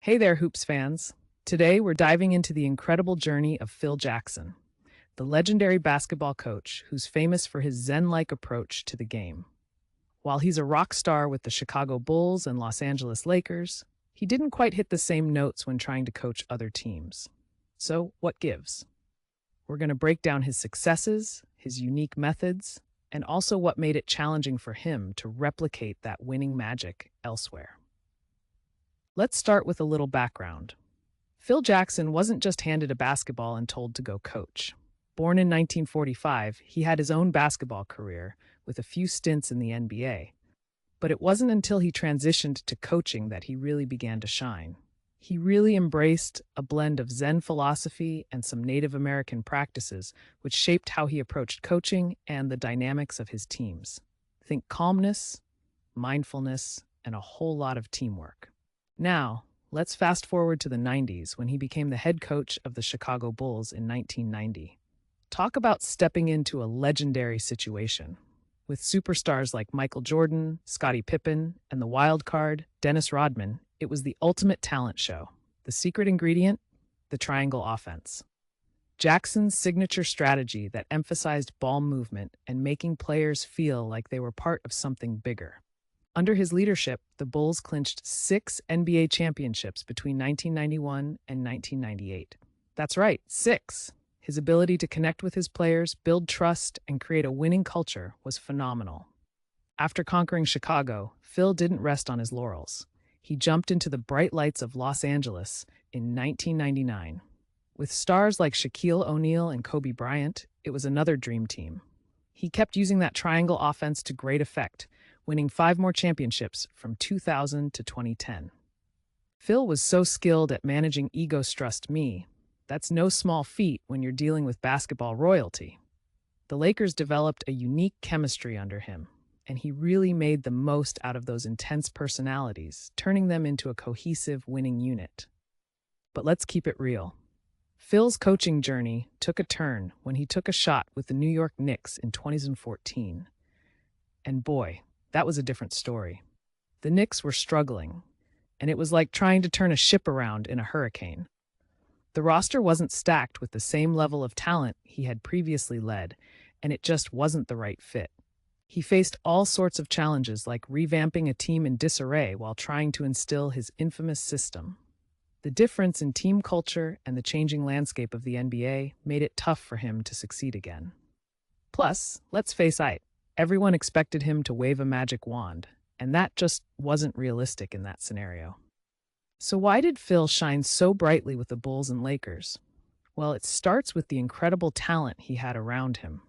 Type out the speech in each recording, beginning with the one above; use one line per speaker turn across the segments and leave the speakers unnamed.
Hey there, Hoops fans. Today, we're diving into the incredible journey of Phil Jackson, the legendary basketball coach who's famous for his Zen-like approach to the game. While he's a rock star with the Chicago Bulls and Los Angeles Lakers, he didn't quite hit the same notes when trying to coach other teams. So, what gives? We're going to break down his successes, his unique methods, and also what made it challenging for him to replicate that winning magic elsewhere. Let's start with a little background. Phil Jackson wasn't just handed a basketball and told to go coach. Born in 1945, he had his own basketball career with a few stints in the NBA. But it wasn't until he transitioned to coaching that he really began to shine. He really embraced a blend of Zen philosophy and some Native American practices, which shaped how he approached coaching and the dynamics of his teams. Think calmness, mindfulness, and a whole lot of teamwork. Now, let's fast forward to the 90s when he became the head coach of the Chicago Bulls in 1990. Talk about stepping into a legendary situation. With superstars like Michael Jordan, Scottie Pippen, and the wild card, Dennis Rodman, it was the ultimate talent show. The secret ingredient? The triangle offense. Jackson's signature strategy that emphasized ball movement and making players feel like they were part of something bigger. Under his leadership, the Bulls clinched 6 NBA championships between 1991 and 1998. That's right, 6. His ability to connect with his players, build trust, and create a winning culture was phenomenal. After conquering Chicago, Phil didn't rest on his laurels. He jumped into the bright lights of Los Angeles in 1999. With stars like Shaquille O'Neal and Kobe Bryant, it was another dream team. He kept using that triangle offense to great effect, winning 5 more championships from 2000 to 2010. Phil was so skilled at managing egos, trust me. That's no small feat when you're dealing with basketball royalty. The Lakers developed a unique chemistry under him, and he really made the most out of those intense personalities, turning them into a cohesive winning unit. But let's keep it real. Phil's coaching journey took a turn when he took a shot with the New York Knicks in 2014. And boy, that was a different story. The Knicks were struggling, and it was like trying to turn a ship around in a hurricane. The roster wasn't stacked with the same level of talent he had previously led, and it just wasn't the right fit. He faced all sorts of challenges like revamping a team in disarray while trying to instill his infamous system. The difference in team culture and the changing landscape of the NBA made it tough for him to succeed again. Plus, let's face it, everyone expected him to wave a magic wand, and that just wasn't realistic in that scenario. So why did Phil shine so brightly with the Bulls and Lakers? Well, it starts with the incredible talent he had around him.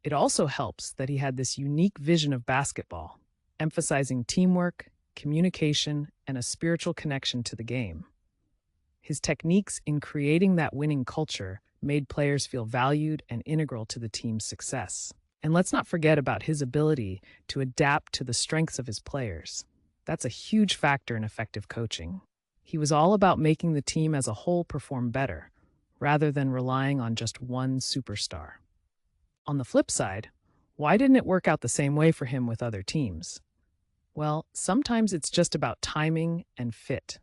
It also helps that he had this unique vision of basketball, emphasizing teamwork, communication, and a spiritual connection to the game. His techniques in creating that winning culture made players feel valued and integral to the team's success. And let's not forget about his ability to adapt to the strengths of his players. That's a huge factor in effective coaching. He was all about making the team as a whole perform better, rather than relying on just one superstar. On the flip side, why didn't it work out the same way for him with other teams? Well, sometimes it's just about timing and fit.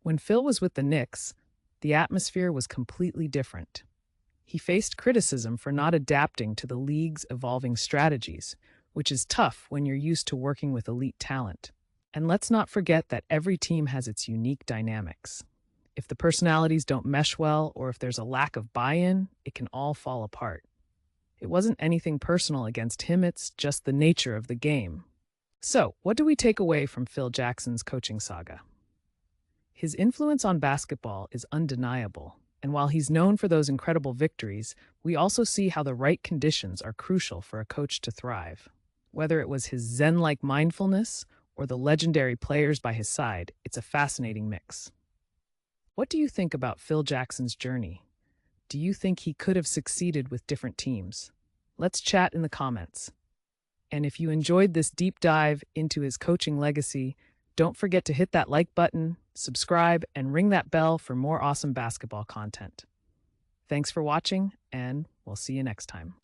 When Phil was with the Knicks, the atmosphere was completely different. He faced criticism for not adapting to the league's evolving strategies, which is tough when you're used to working with elite talent. And let's not forget that every team has its unique dynamics. If the personalities don't mesh well, or if there's a lack of buy-in, it can all fall apart. It wasn't anything personal against him, it's just the nature of the game. So, what do we take away from Phil Jackson's coaching saga? His influence on basketball is undeniable. And while he's known for those incredible victories, we also see how the right conditions are crucial for a coach to thrive. Whether it was his Zen-like mindfulness or the legendary players by his side, it's a fascinating mix. What do you think about Phil Jackson's journey? Do you think he could have succeeded with different teams? Let's chat in the comments. And if you enjoyed this deep dive into his coaching legacy, don't forget to hit that like button, subscribe, and ring that bell for more awesome basketball content. Thanks for watching, and we'll see you next time.